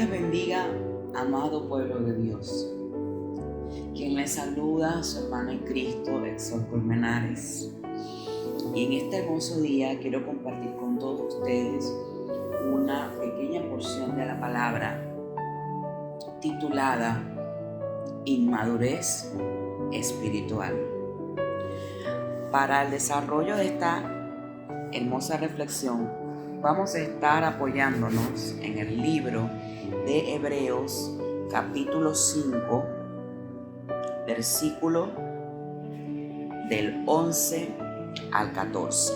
les bendiga, amado pueblo de Dios. Quien les saluda, su hermano en Cristo, Exor Colmenares. Y en este hermoso día quiero compartir con todos ustedes una pequeña porción de la palabra titulada Inmadurez Espiritual. Para el desarrollo de esta hermosa reflexión, vamos a estar apoyándonos en el libro de Hebreos, capítulo 5, versículo del 11 al 14.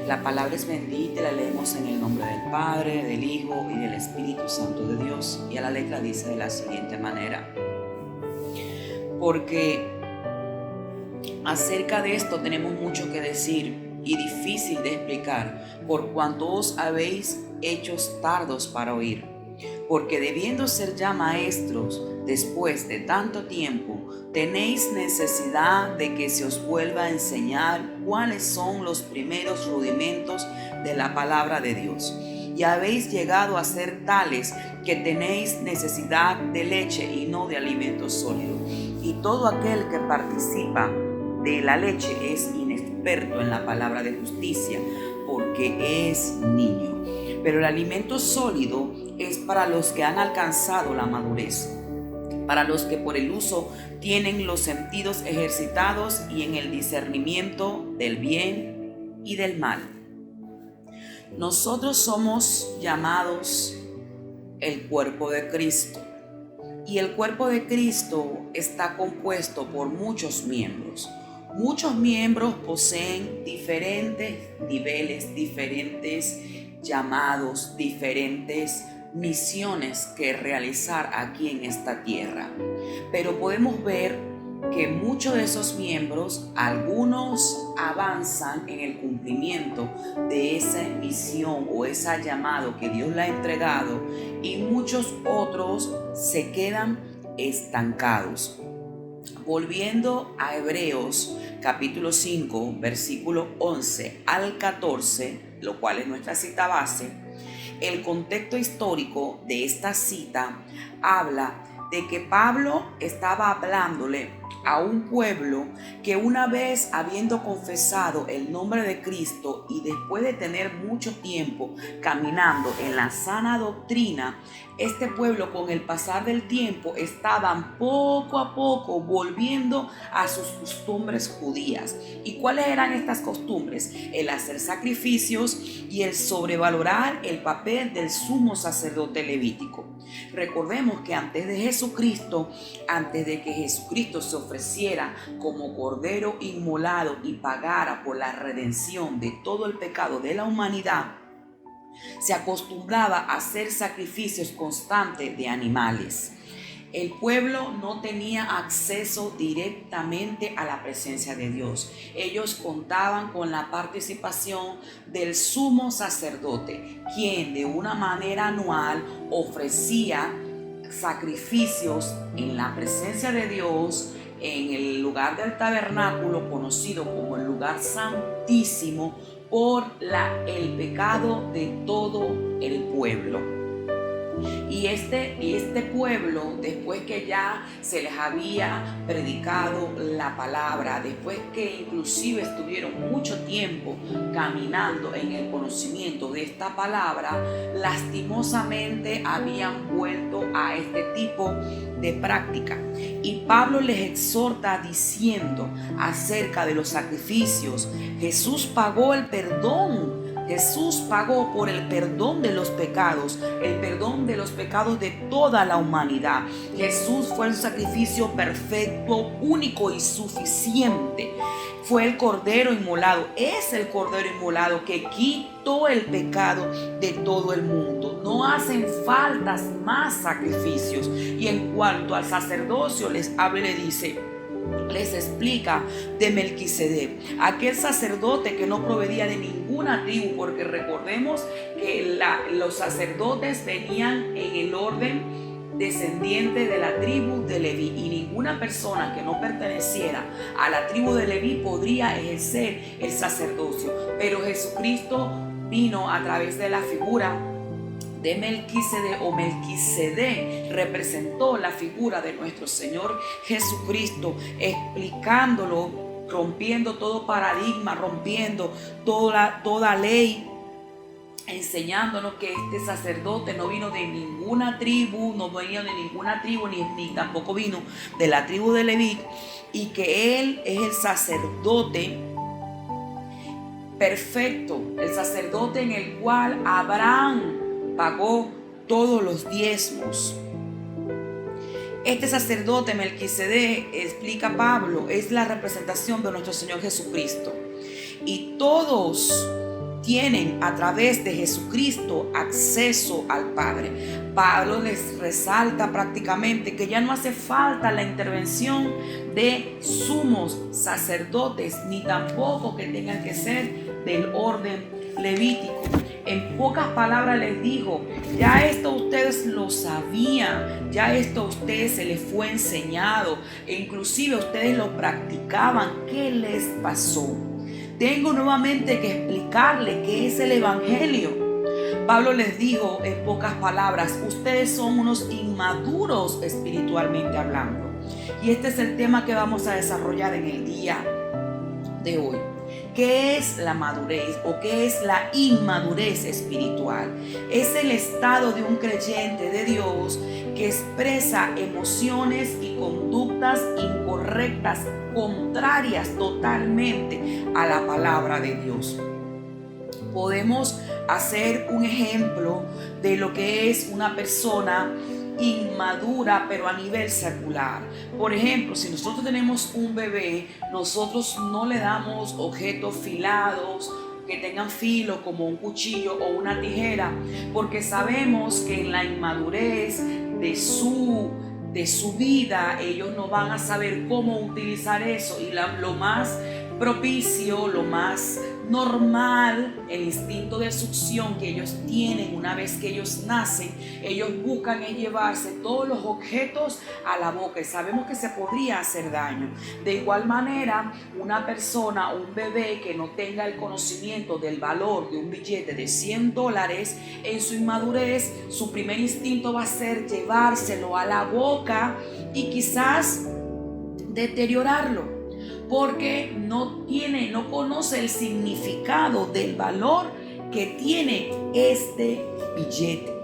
La palabra es bendita y la leemos en el nombre del Padre, del Hijo y del Espíritu Santo de Dios. Y a la letra dice de la siguiente manera: porque acerca de esto tenemos mucho que decir y difícil de explicar, por cuanto os habéis hechos tardos para oír. Porque debiendo ser ya maestros después de tanto tiempo, tenéis necesidad de que se os vuelva a enseñar cuáles son los primeros rudimentos de la palabra de Dios. Y habéis llegado a ser tales que tenéis necesidad de leche y no de alimento sólido. Y todo aquel que participa de la leche es inexperto en la palabra de justicia, porque es niño. Pero el alimento sólido es para los que han alcanzado la madurez, para los que por el uso tienen los sentidos ejercitados y en el discernimiento del bien y del mal. Nosotros somos llamados el cuerpo de Cristo, y el cuerpo de Cristo está compuesto por muchos miembros. Muchos miembros poseen diferentes niveles, diferentes llamados, diferentes misiones que realizar aquí en esta tierra. Pero podemos ver que muchos de esos miembros, algunos avanzan en el cumplimiento de esa misión o ese llamado que Dios le ha entregado, y muchos otros se quedan estancados. Volviendo a Hebreos capítulo 5, versículo 11 al 14, lo cual es nuestra cita base, el contexto histórico de esta cita habla de que Pablo estaba hablándole a un pueblo que, una vez habiendo confesado el nombre de Cristo y después de tener mucho tiempo caminando en la sana doctrina, este pueblo con el pasar del tiempo estaban poco a poco volviendo a sus costumbres judías. ¿Y cuáles eran estas costumbres? El hacer sacrificios y el sobrevalorar el papel del sumo sacerdote levítico. Recordemos que antes de que Jesucristo se ofreciera como cordero inmolado y pagara por la redención de todo el pecado de la humanidad, se acostumbraba a hacer sacrificios constantes de animales. El pueblo no tenía acceso directamente a la presencia de Dios. Ellos contaban con la participación del sumo sacerdote, quien de una manera anual ofrecía sacrificios en la presencia de Dios, en el lugar del tabernáculo, conocido como el lugar santísimo, por el pecado de todo el pueblo. Y este pueblo, después que ya se les había predicado la palabra, después que inclusive estuvieron mucho tiempo caminando en el conocimiento de esta palabra, lastimosamente habían vuelto a este tipo de práctica. Y Pablo les exhorta diciendo acerca de los sacrificios: Jesús pagó el perdón. Jesús pagó por el perdón de los pecados, el perdón de los pecados de toda la humanidad. Jesús fue el sacrificio perfecto, único y suficiente. Fue el cordero inmolado, es el cordero inmolado que quitó el pecado de todo el mundo. No hacen falta más sacrificios. Y en cuanto al sacerdocio, les habla y le dice, les explica de Melquisedec, aquel sacerdote que no provenía de ninguna tribu, porque recordemos que los sacerdotes venían en el orden descendiente de la tribu de Leví, y ninguna persona que no perteneciera a la tribu de Leví podría ejercer el sacerdocio. Pero Jesucristo vino a través de la figura de Melquisedec, o Melquisedec representó la figura de nuestro Señor Jesucristo, explicándolo, rompiendo todo paradigma, rompiendo toda ley, enseñándonos que este sacerdote no vino de ninguna tribu, ni tampoco vino de la tribu de Leví, y que él es el sacerdote perfecto, el sacerdote en el cual Abraham pagó todos los diezmos. Este sacerdote Melquisedec, explica Pablo, es la representación de nuestro Señor Jesucristo. Y todos tienen a través de Jesucristo acceso al Padre. Pablo les resalta prácticamente que ya no hace falta la intervención de sumos sacerdotes, ni tampoco que tengan que ser del orden levítico. En pocas palabras les dijo, ya esto ustedes lo sabían, ya esto a ustedes se les fue enseñado, e inclusive ustedes lo practicaban. ¿Qué les pasó? Tengo nuevamente que explicarle qué es el Evangelio. Pablo les dijo en pocas palabras, ustedes son unos inmaduros espiritualmente hablando. Y este es el tema que vamos a desarrollar en el día de hoy. ¿Qué es la madurez o qué es la inmadurez espiritual? Es el estado de un creyente de Dios que expresa emociones y conductas incorrectas, contrarias totalmente a la palabra de Dios. Podemos hacer un ejemplo de lo que es una persona inmadura, pero a nivel secular. Por ejemplo, si nosotros tenemos un bebé, nosotros no le damos objetos filados que tengan filo como un cuchillo o una tijera, porque sabemos que en la inmadurez de su vida ellos no van a saber cómo utilizar eso, y lo más propicio, lo más normal, el instinto de succión que ellos tienen una vez que ellos nacen, ellos buscan en llevarse todos los objetos a la boca, y sabemos que se podría hacer daño. De igual manera, una persona, un bebé que no tenga el conocimiento del valor de un billete de $100, en su inmadurez, su primer instinto va a ser llevárselo a la boca y quizás deteriorarlo, porque no conoce el significado del valor que tiene este billete.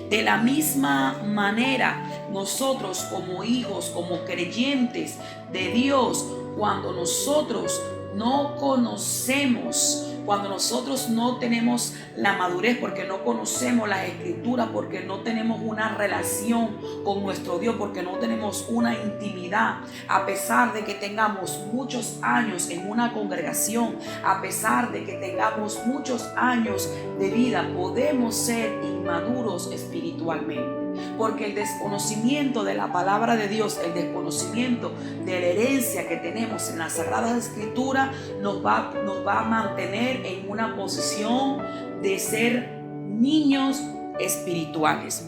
De la misma manera, nosotros como hijos, como creyentes de Dios, cuando nosotros no conocemos, cuando nosotros no tenemos la madurez, porque no conocemos las escrituras, porque no tenemos una relación con nuestro Dios, porque no tenemos una intimidad, a pesar de que tengamos muchos años en una congregación, a pesar de que tengamos muchos años de vida, podemos ser inmaduros espiritualmente. Porque el desconocimiento de la palabra de Dios, el desconocimiento de la herencia que tenemos en las Sagradas Escrituras, nos va a mantener en una posición de ser niños espirituales.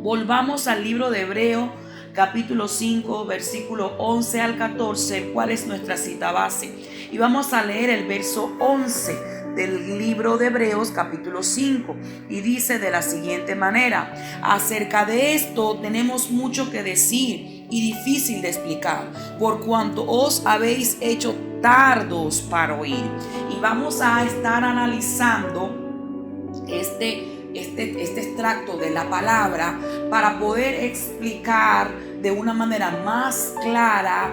Volvamos al libro de Hebreos, capítulo 5, versículo 11 al 14, cuál es nuestra cita base. Y vamos a leer el verso 11 del libro de Hebreos capítulo 5, y dice de la siguiente manera: acerca de esto tenemos mucho que decir y difícil de explicar, por cuanto os habéis hecho tardos para oír. Y vamos a estar analizando este extracto de la palabra para poder explicar de una manera más clara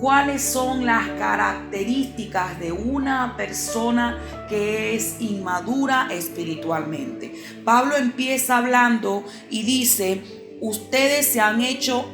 cuáles son las características de una persona que es inmadura espiritualmente. Pablo empieza hablando y dice: ustedes se han hecho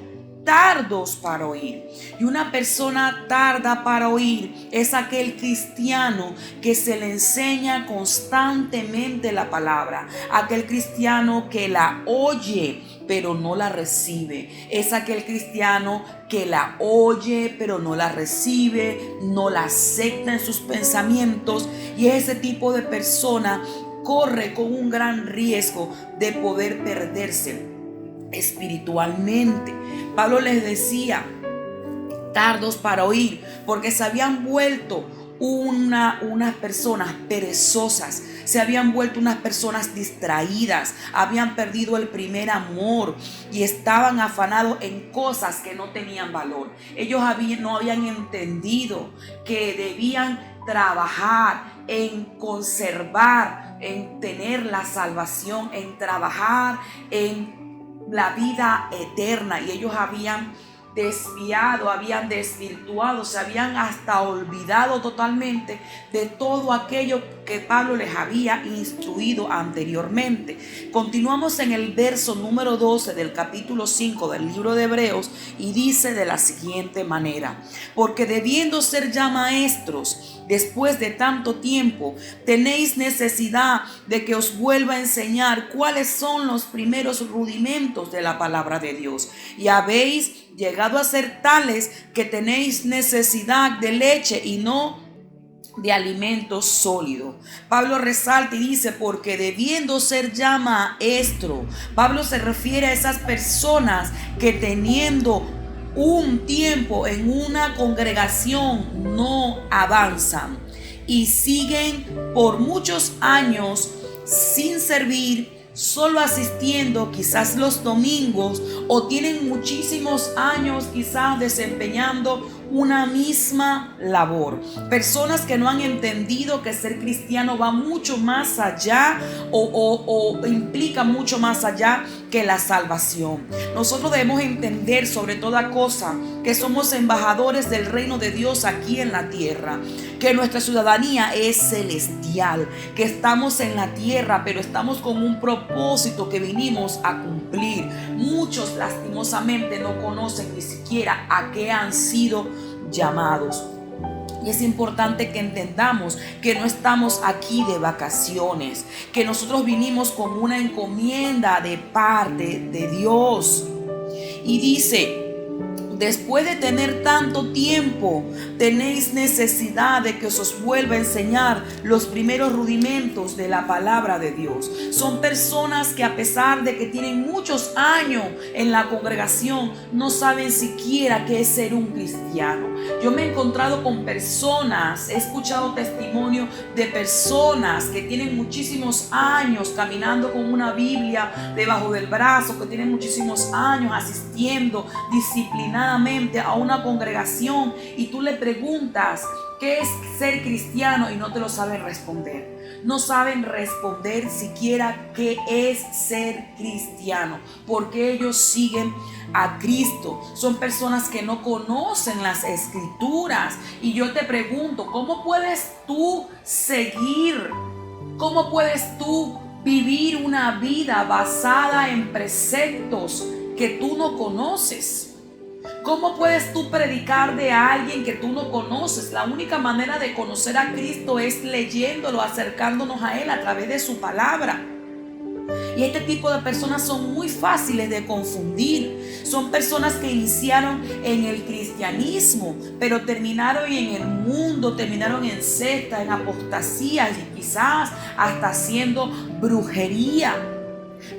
tardos para oír. Y una persona tarda para oír es aquel cristiano que se le enseña constantemente la palabra, aquel cristiano que la oye pero no la recibe. Es aquel cristiano que la oye pero no la recibe, no la acepta en sus pensamientos, y ese tipo de persona corre con un gran riesgo de poder perderse espiritualmente. Pablo les decía: tardos para oír, porque se habían vuelto unas personas perezosas, se habían vuelto unas personas distraídas, habían perdido el primer amor y estaban afanados en cosas que no tenían valor. Ellos no habían entendido que debían trabajar en conservar, en tener la salvación, en trabajar en la vida eterna, y ellos habían desviado, habían desvirtuado, se habían hasta olvidado totalmente de todo aquello que Pablo les había instruido anteriormente. Continuamos en el verso número 12 del capítulo 5 del libro de Hebreos, y dice de la siguiente manera: porque debiendo ser ya maestros después de tanto tiempo, tenéis necesidad de que os vuelva a enseñar cuáles son los primeros rudimentos de la palabra de Dios, y habéis llegado a ser tales que tenéis necesidad de leche y no de alimento sólido. Pablo resalta y dice: porque debiendo ser ya maestro. Pablo se refiere a esas personas que teniendo un tiempo en una congregación no avanzan y siguen por muchos años sin servir, solo asistiendo quizás los domingos, o tienen muchísimos años quizás desempeñando una misma labor. Personas que no han entendido que ser cristiano va mucho más allá o implica mucho más allá que la salvación. Nosotros debemos entender sobre toda cosa que somos embajadores del reino de Dios aquí en la tierra, que nuestra ciudadanía es celestial, que estamos en la tierra, pero estamos con un propósito que vinimos a cumplir. Muchos lastimosamente no conocen ni siquiera a qué han sido llamados. Y es importante que entendamos que no estamos aquí de vacaciones, que nosotros vinimos con una encomienda de parte de Dios. Y dice: después de tener tanto tiempo, tenéis necesidad de que os vuelva a enseñar los primeros rudimentos de la palabra de Dios. Son personas que, a pesar de que tienen muchos años en la congregación, no saben siquiera qué es ser un cristiano. Yo me he encontrado con personas, he escuchado testimonio de personas que tienen muchísimos años caminando con una Biblia debajo del brazo, que tienen muchísimos años asistiendo disciplinadamente a una congregación, y tú le preguntas qué es ser cristiano y no te lo saben responder. No saben responder siquiera qué es ser cristiano, porque ellos siguen a Cristo. Son personas que no conocen las escrituras. Y yo te pregunto, ¿cómo puedes tú seguir? ¿Cómo puedes tú vivir una vida basada en preceptos que tú no conoces? ¿Cómo puedes tú predicar de alguien que tú no conoces? La única manera de conocer a Cristo es leyéndolo, acercándonos a Él a través de su palabra. Y este tipo de personas son muy fáciles de confundir. Son personas que iniciaron en el cristianismo, pero terminaron en el mundo, terminaron en sectas, en apostasías y quizás hasta haciendo brujería.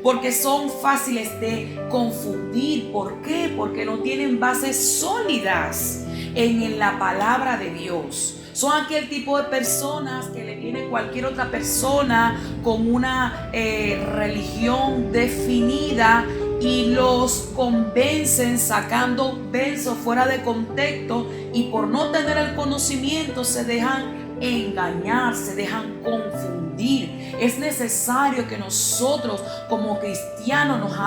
Porque son fáciles de confundir. ¿Por qué? Porque no tienen bases sólidas en la palabra de Dios. Son aquel tipo de personas que le viene cualquier otra persona con una religión definida y los convencen sacando versos fuera de contexto, y por no tener el conocimiento se dejan engañar, se dejan confundir. Es necesario que nosotros como cristianos nos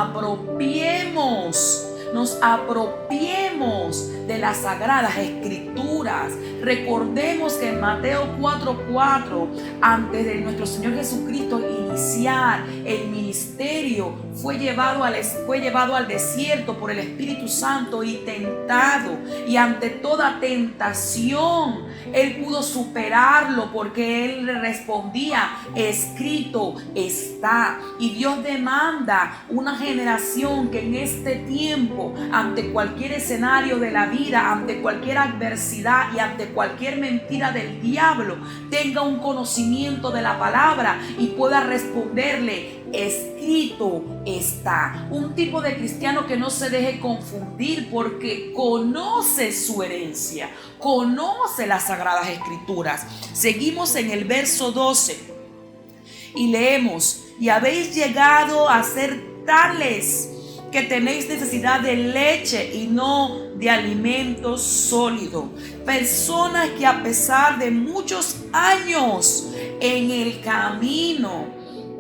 apropiemos de las sagradas escrituras. Recordemos que en Mateo 4:4, antes de nuestro Señor Jesucristo iniciar el ministerio, fue llevado al desierto por el Espíritu Santo y tentado. Y ante toda tentación, Él pudo superarlo, porque Él le respondía: escrito está. Y Dios demanda una generación que en este tiempo tiempo, ante cualquier escenario de la vida, ante cualquier adversidad y ante cualquier mentira del diablo, tenga un conocimiento de la palabra y pueda responderle: escrito está. Un tipo de cristiano que no se deje confundir, porque conoce su herencia, conoce las Sagradas Escrituras. Seguimos en el verso 12 y leemos: y habéis llegado a ser tales que tenéis necesidad de leche y no de alimento sólido. Personas que a pesar de muchos años en el camino,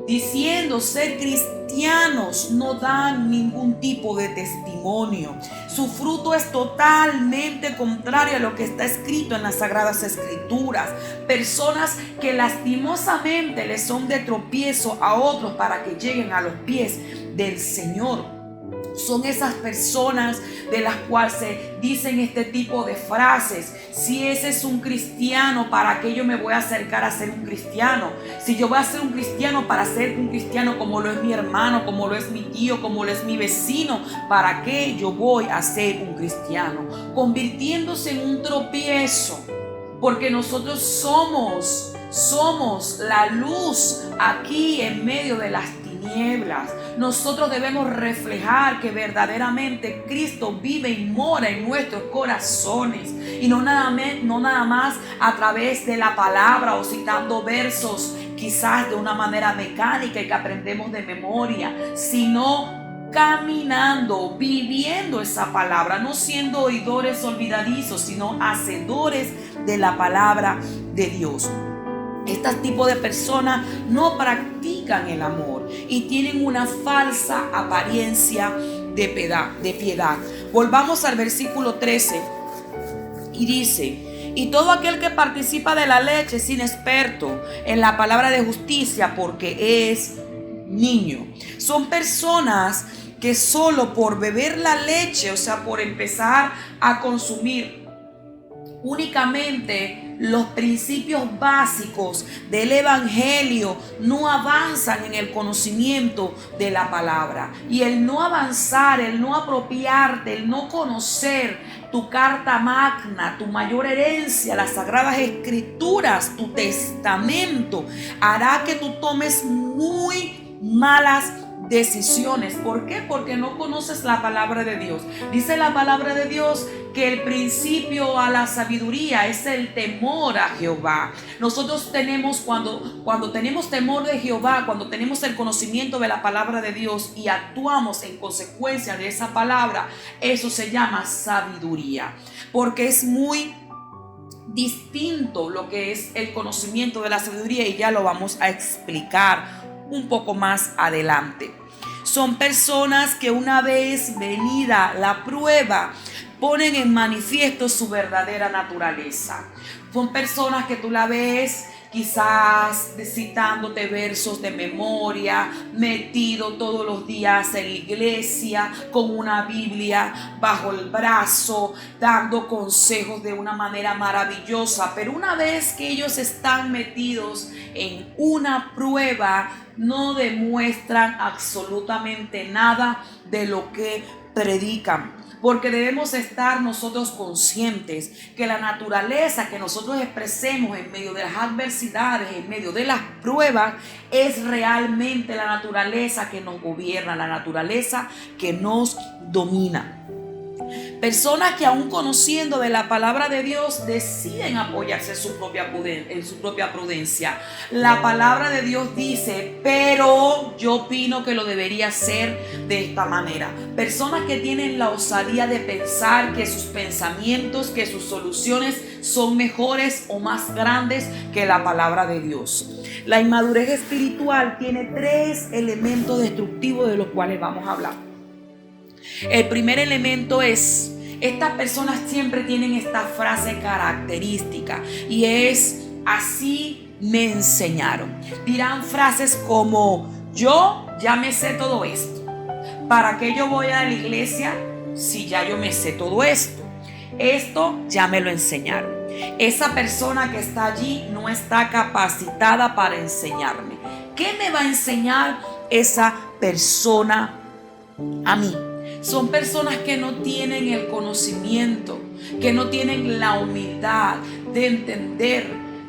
diciendo ser cristianos, no dan ningún tipo de testimonio. Su fruto es totalmente contrario a lo que está escrito en las Sagradas Escrituras. Personas que lastimosamente les son de tropiezo a otros para que lleguen a los pies del Señor. Son esas personas de las cuales se dicen este tipo de frases: si ese es un cristiano, ¿para qué yo me voy a acercar a ser un cristiano? Si yo voy a ser un cristiano para ser un cristiano como lo es mi hermano, como lo es mi tío, como lo es mi vecino, ¿para qué yo voy a ser un cristiano? Convirtiéndose en un tropiezo, porque nosotros somos la luz aquí en medio de las tinieblas. Nosotros debemos reflejar que verdaderamente Cristo vive y mora en nuestros corazones, y no nada más a través de la palabra o citando versos quizás de una manera mecánica y que aprendemos de memoria, sino caminando, viviendo esa palabra, no siendo oidores olvidadizos, sino hacedores de la palabra de Dios. Este tipo de personas no practican el amor y tienen una falsa apariencia de piedad. Volvamos al versículo 13 y dice: y todo aquel que participa de la leche es inexperto en la palabra de justicia, porque es niño. Son personas que solo por beber la leche, o sea, por empezar a consumir únicamente los principios básicos del evangelio, no avanzan en el conocimiento de la palabra. Y el no avanzar, el no apropiarte, el no conocer tu carta magna, tu mayor herencia, las Sagradas Escrituras, tu testamento, hará que tú tomes muy malas decisiones. ¿Por qué? Porque no conoces la palabra de Dios. Dice la palabra de Dios que el principio a la sabiduría es el temor a Jehová. Nosotros tenemos, cuando tenemos temor de Jehová, cuando tenemos el conocimiento de la palabra de Dios y actuamos en consecuencia de esa palabra, eso se llama sabiduría, porque es muy distinto lo que es el conocimiento de la sabiduría, y ya lo vamos a explicar un poco más adelante. Son personas que una vez venida la prueba, ponen en manifiesto su verdadera naturaleza. Son personas que tú la ves quizás citándote versos de memoria, metido todos los días en la iglesia con una Biblia bajo el brazo, dando consejos de una manera maravillosa. Pero una vez que ellos están metidos en una prueba, no demuestran absolutamente nada de lo que predican. Porque debemos estar nosotros conscientes que la naturaleza que nosotros expresemos en medio de las adversidades, en medio de las pruebas, es realmente la naturaleza que nos gobierna, la naturaleza que nos domina. Personas que aún conociendo de la palabra de Dios deciden apoyarse en su propia prudencia. La palabra de Dios dice, pero yo opino que lo debería hacer de esta manera. Personas que tienen la osadía de pensar que sus pensamientos, que sus soluciones son mejores o más grandes que la palabra de Dios. La inmadurez espiritual tiene 3 elementos destructivos de los cuales vamos a hablar. El primer elemento es, estas personas siempre tienen esta frase característica y es: así me enseñaron. Dirán frases como: yo ya me sé todo esto. ¿Para qué yo voy a la iglesia si ya yo me sé todo esto? Esto ya me lo enseñaron. Esa persona que está allí no está capacitada para enseñarme. ¿Qué me va a enseñar esa persona a mí? Son personas que no tienen el conocimiento, que no tienen la humildad de entender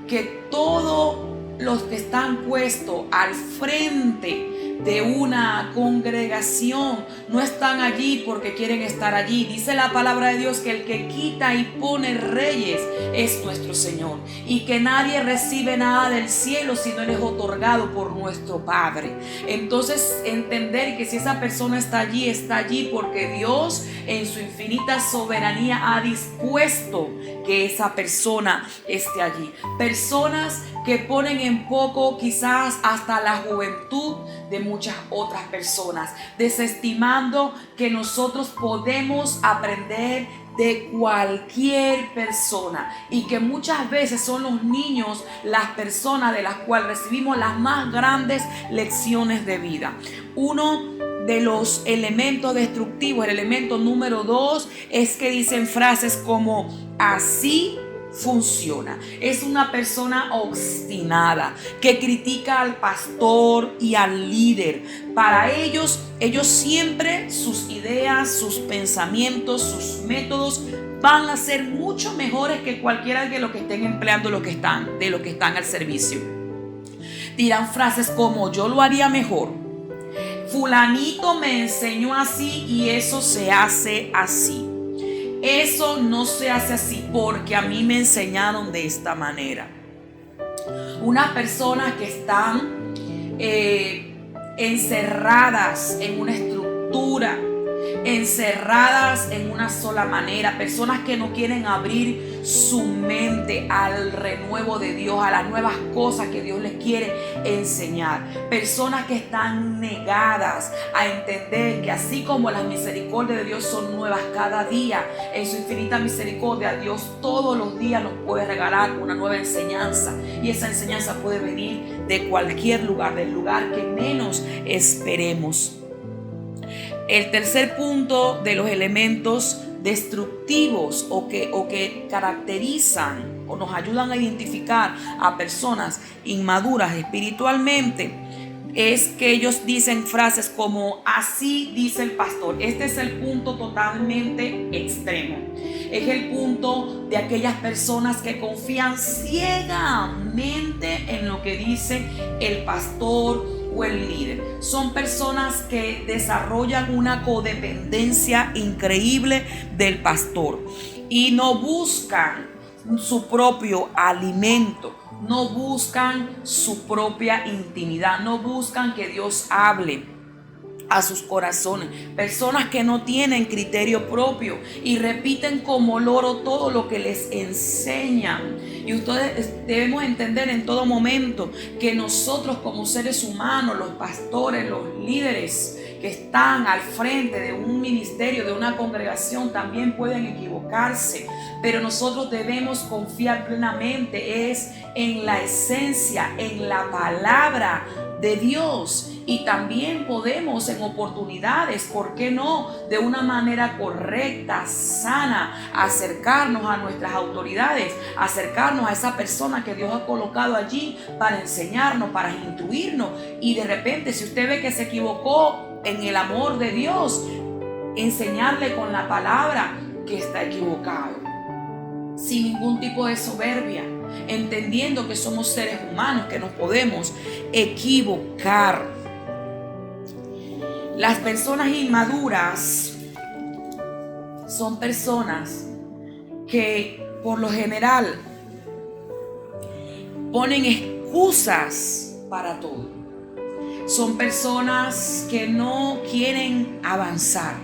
que todos los que están puestos al frente de una congregación no están allí porque quieren estar allí. Dice la palabra de Dios que el que quita y pone reyes es nuestro Señor, y que nadie recibe nada del cielo si no les es otorgado por nuestro Padre. Entonces, entender que si esa persona está allí porque Dios en su infinita soberanía ha dispuesto que esa persona esté allí. Personas que ponen en poco quizás hasta la juventud de muchas otras personas, desestimando que nosotros podemos aprender de cualquier persona, y que muchas veces son los niños las personas de las cuales recibimos las más grandes lecciones de vida. Uno de los elementos destructivos, el elemento número 2, es que dicen frases como así funciona. Es una persona obstinada que critica al pastor y al líder. Para ellos siempre sus ideas, sus pensamientos, sus métodos van a ser mucho mejores que cualquiera de los que estén empleando de los que están al servicio. Dirán frases como yo lo haría mejor, fulanito me enseñó así y eso se hace así. Eso no se hace así porque a mí me enseñaron de esta manera. Unas personas que están encerradas en una estructura, encerradas en una sola manera, personas que no quieren abrir su mente al renuevo de Dios, a las nuevas cosas que Dios les quiere enseñar, personas que están negadas a entender que así como las misericordias de Dios son nuevas cada día, en su infinita misericordia Dios todos los días nos puede regalar una nueva enseñanza, y esa enseñanza puede venir de cualquier lugar, del lugar que menos esperemos. El tercer punto de los elementos destructivos o que caracterizan o nos ayudan a identificar a personas inmaduras espiritualmente es que ellos dicen frases como así dice el pastor. Este es el punto totalmente extremo. Es el punto de aquellas personas que confían ciegamente en lo que dice el pastor o el líder. Son personas que desarrollan una codependencia increíble del pastor y no buscan su propio alimento, no buscan su propia intimidad, no buscan que Dios hable a sus corazones. Personas que no tienen criterio propio y repiten como loro todo lo que les enseñan. Y ustedes debemos entender en todo momento que nosotros como seres humanos, los pastores, los líderes que están al frente de un ministerio, de una congregación, también pueden equivocarse, pero nosotros debemos confiar plenamente en la esencia, en la palabra de Dios. Y también podemos en oportunidades, ¿por qué no?, de una manera correcta, sana, acercarnos a nuestras autoridades, acercarnos a esa persona que Dios ha colocado allí para enseñarnos, para instruirnos. Y de repente, si usted ve que se equivocó en el amor de Dios, enseñarle con la palabra que está equivocado, sin ningún tipo de soberbia, entendiendo que somos seres humanos, que nos podemos equivocar. Las personas inmaduras son personas que por lo general ponen excusas para todo. Son personas que no quieren avanzar,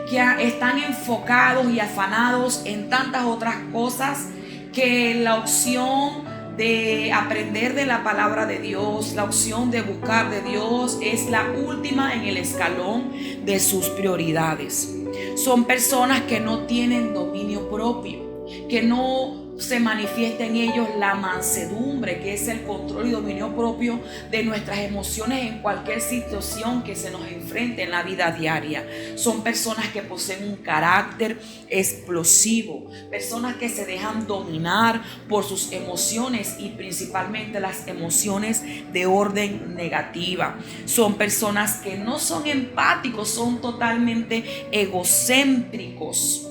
que están enfocados y afanados en tantas otras cosas que la opción de aprender de la palabra de Dios, la opción de buscar de Dios es la última en el escalón de sus prioridades. Son personas que no tienen dominio propio, que no se manifiesta en ellos la mansedumbre, que es el control y dominio propio de nuestras emociones en cualquier situación que se nos enfrente en la vida diaria. Son personas que poseen un carácter explosivo, personas que se dejan dominar por sus emociones y principalmente las emociones de orden negativa. Son personas que no son empáticos, son totalmente egocéntricos.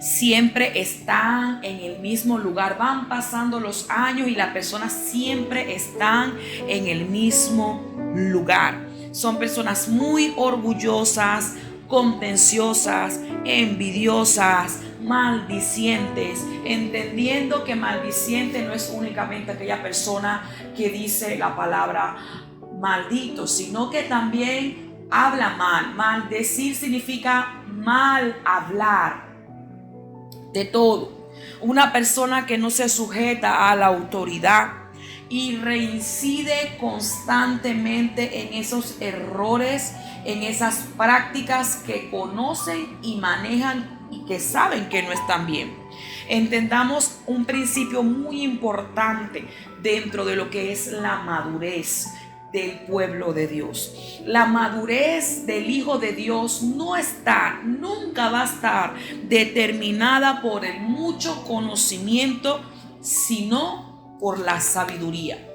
Siempre están en el mismo lugar, van pasando los años y las personas siempre están en el mismo lugar. Son personas muy orgullosas, contenciosas, envidiosas, maldicientes, entendiendo que maldiciente no es únicamente aquella persona que dice la palabra maldito, sino que también habla mal. Maldecir significa mal hablar de todo. Una persona que no se sujeta a la autoridad y reincide constantemente en esos errores, en esas prácticas que conocen y manejan y que saben que no están bien. Entendamos un principio muy importante dentro de lo que es la madurez del pueblo de Dios. La madurez del Hijo de Dios nunca va a estar determinada por el mucho conocimiento, sino por la sabiduría.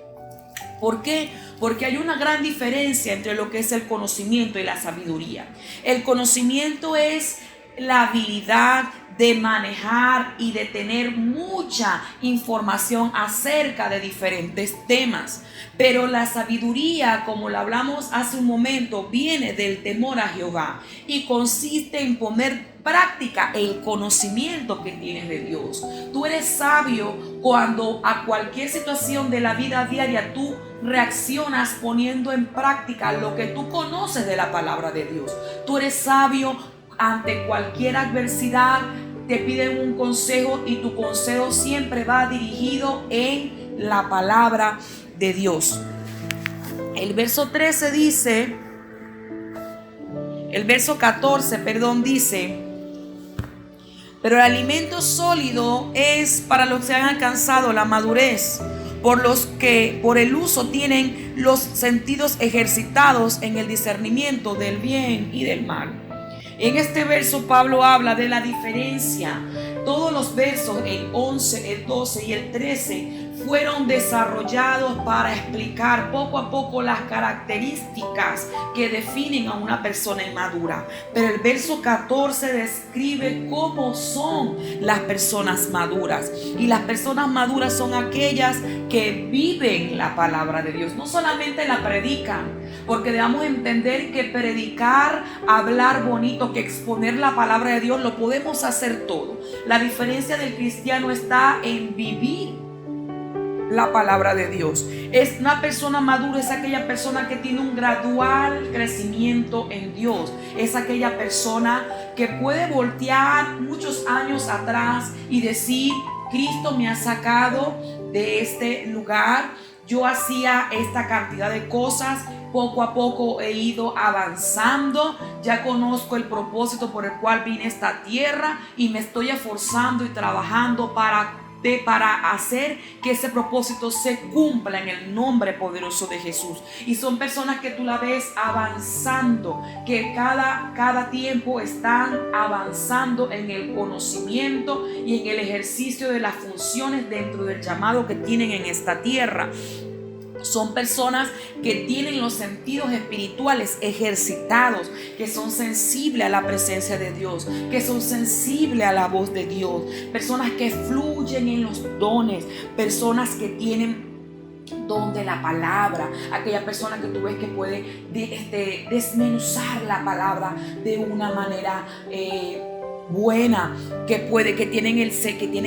¿Por qué? Porque hay una gran diferencia entre lo que es el conocimiento y la sabiduría. El conocimiento es la habilidad de manejar y de tener mucha información acerca de diferentes temas. Pero la sabiduría, como lo hablamos hace un momento, viene del temor a Jehová y consiste en poner práctica el conocimiento que tienes de Dios. Tú eres sabio cuando a cualquier situación de la vida diaria tú reaccionas poniendo en práctica lo que tú conoces de la palabra de Dios. Tú eres sabio ante cualquier adversidad. Te piden un consejo y tu consejo siempre va dirigido en la palabra de Dios. El verso 13 dice, el verso 14, dice: pero el alimento sólido es para los que han alcanzado la madurez, por los que por el uso tienen los sentidos ejercitados en el discernimiento del bien y del mal. En este verso Pablo habla de la diferencia. Todos los versos, el 11, el 12 y el 13, fueron desarrollados para explicar poco a poco las características que definen a una persona inmadura. Pero el verso 14 describe cómo son las personas maduras. Y las personas maduras son aquellas que viven la palabra de Dios, no solamente la predican. Porque debemos entender que predicar, hablar bonito, que exponer la palabra de Dios, lo podemos hacer todo. La diferencia del cristiano está en vivir la palabra de Dios. Es una persona madura, es aquella persona que tiene un gradual crecimiento en Dios. Es aquella persona que puede voltear muchos años atrás y decir: Cristo me ha sacado de este lugar. Yo hacía esta cantidad de cosas, poco a poco he ido avanzando, ya conozco el propósito por el cual vine a esta tierra y me estoy esforzando y trabajando para hacer que ese propósito se cumpla en el nombre poderoso de Jesús. Y son personas que tú la ves avanzando, que cada tiempo están avanzando en el conocimiento y en el ejercicio de las funciones dentro del llamado que tienen en esta tierra. Son personas que tienen los sentidos espirituales ejercitados, que son sensibles a la presencia de Dios, que son sensibles a la voz de Dios, personas que fluyen en los dones, personas que tienen don de la palabra, aquella persona que tú ves que puede desmenuzar la palabra de una manera buena, que tienen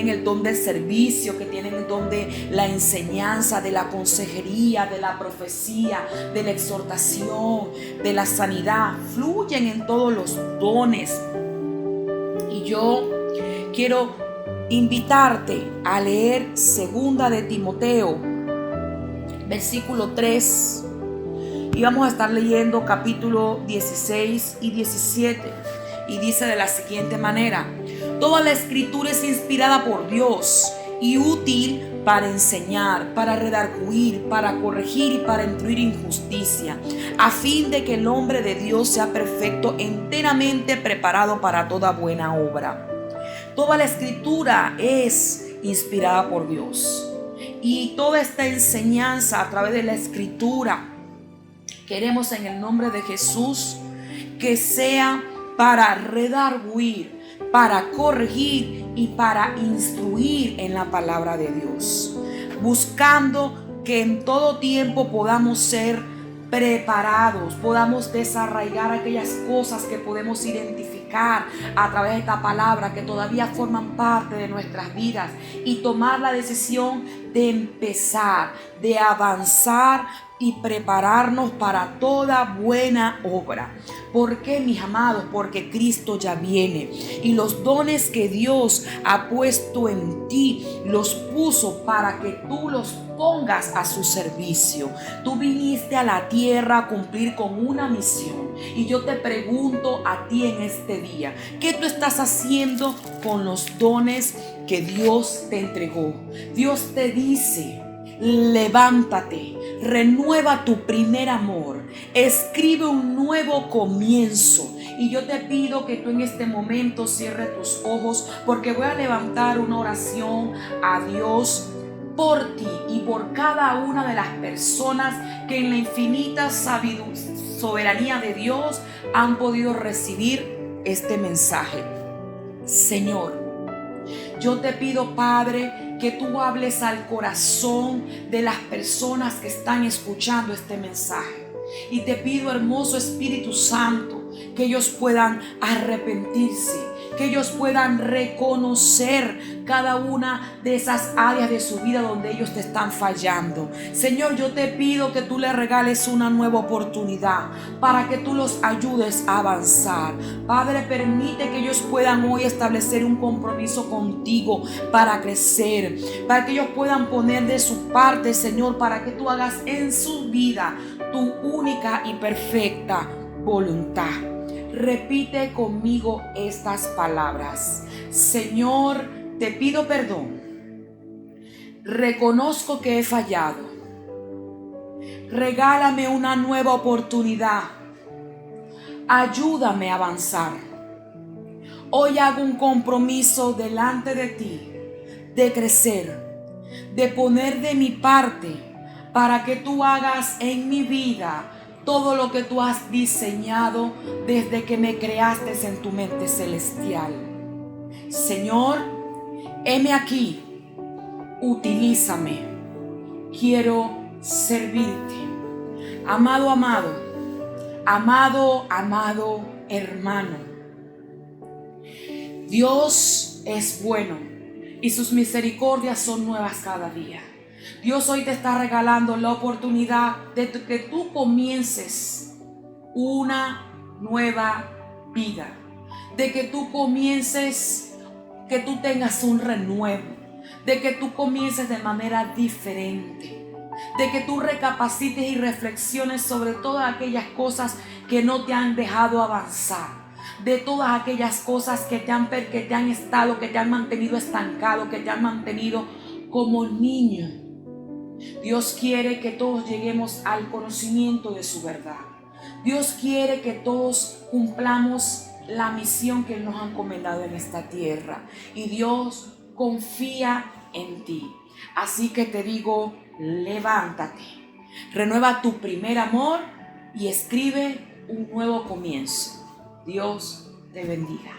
el don del servicio, que tienen el don de la enseñanza, de la consejería, de la profecía, de la exhortación, de la sanidad. Fluyen en todos los dones. Y yo quiero invitarte a leer 2 de Timoteo, versículo 3. Y vamos a estar leyendo capítulo 16 y 17. Y dice de la siguiente manera: Toda la escritura es inspirada por Dios y útil para enseñar, para redarguir, para corregir y para instruir en justicia, a fin de que el hombre de Dios sea perfecto, enteramente preparado para toda buena obra. Toda la escritura es inspirada por Dios. Y toda esta enseñanza a través de la escritura, queremos en el nombre de Jesús que sea para redarguir, para corregir y para instruir en la palabra de Dios, buscando que en todo tiempo podamos ser preparados, podamos desarraigar aquellas cosas que podemos identificar a través de esta palabra que todavía forman parte de nuestras vidas y tomar la decisión de empezar, de avanzar y prepararnos para toda buena obra. ¿Por qué, mis amados? Porque Cristo ya viene y los dones que Dios ha puesto en ti los puso para que tú los pongas a su servicio. Tú viniste a la tierra a cumplir con una misión y yo te pregunto a ti en este día, ¿qué tú estás haciendo con los dones que Dios te entregó? Dios te dice: levántate, renueva tu primer amor, escribe un nuevo comienzo. Y yo te pido que tú en este momento cierres tus ojos, porque voy a levantar una oración a Dios por ti y por cada una de las personas que en la infinita soberanía de Dios han podido recibir este mensaje. Señor, yo te pido, Padre, que tú hables al corazón de las personas que están escuchando este mensaje. Y te pido, hermoso Espíritu Santo, que ellos puedan arrepentirse, que ellos puedan reconocer cada una de esas áreas de su vida donde ellos te están fallando. Señor, yo te pido que tú les regales una nueva oportunidad para que tú los ayudes a avanzar. Padre, permite que ellos puedan hoy establecer un compromiso contigo para crecer, para que ellos puedan poner de su parte, Señor, para que tú hagas en su vida tu única y perfecta voluntad. Repite conmigo estas palabras. Señor, te pido perdón. Reconozco que he fallado. Regálame una nueva oportunidad. Ayúdame a avanzar. Hoy hago un compromiso delante de ti de crecer, de poner de mi parte para que tú hagas en mi vida todo lo que tú has diseñado desde que me creaste en tu mente celestial. Señor, heme aquí, utilízame, quiero servirte. Amado, amado, amado, amado hermano, Dios es bueno y sus misericordias son nuevas cada día. Dios hoy te está regalando la oportunidad de que tú comiences una nueva vida, de que tú comiences, que tú tengas un renuevo, de que tú comiences de manera diferente, de que tú recapacites y reflexiones sobre todas aquellas cosas que no te han dejado avanzar, de todas aquellas cosas que te han estado, que te han mantenido estancado, que te han mantenido como niño. Dios quiere que todos lleguemos al conocimiento de su verdad. Dios quiere que todos cumplamos la misión que Él nos ha encomendado en esta tierra. Y Dios confía en ti. Así que te digo, levántate, renueva tu primer amor y escribe un nuevo comienzo. Dios te bendiga.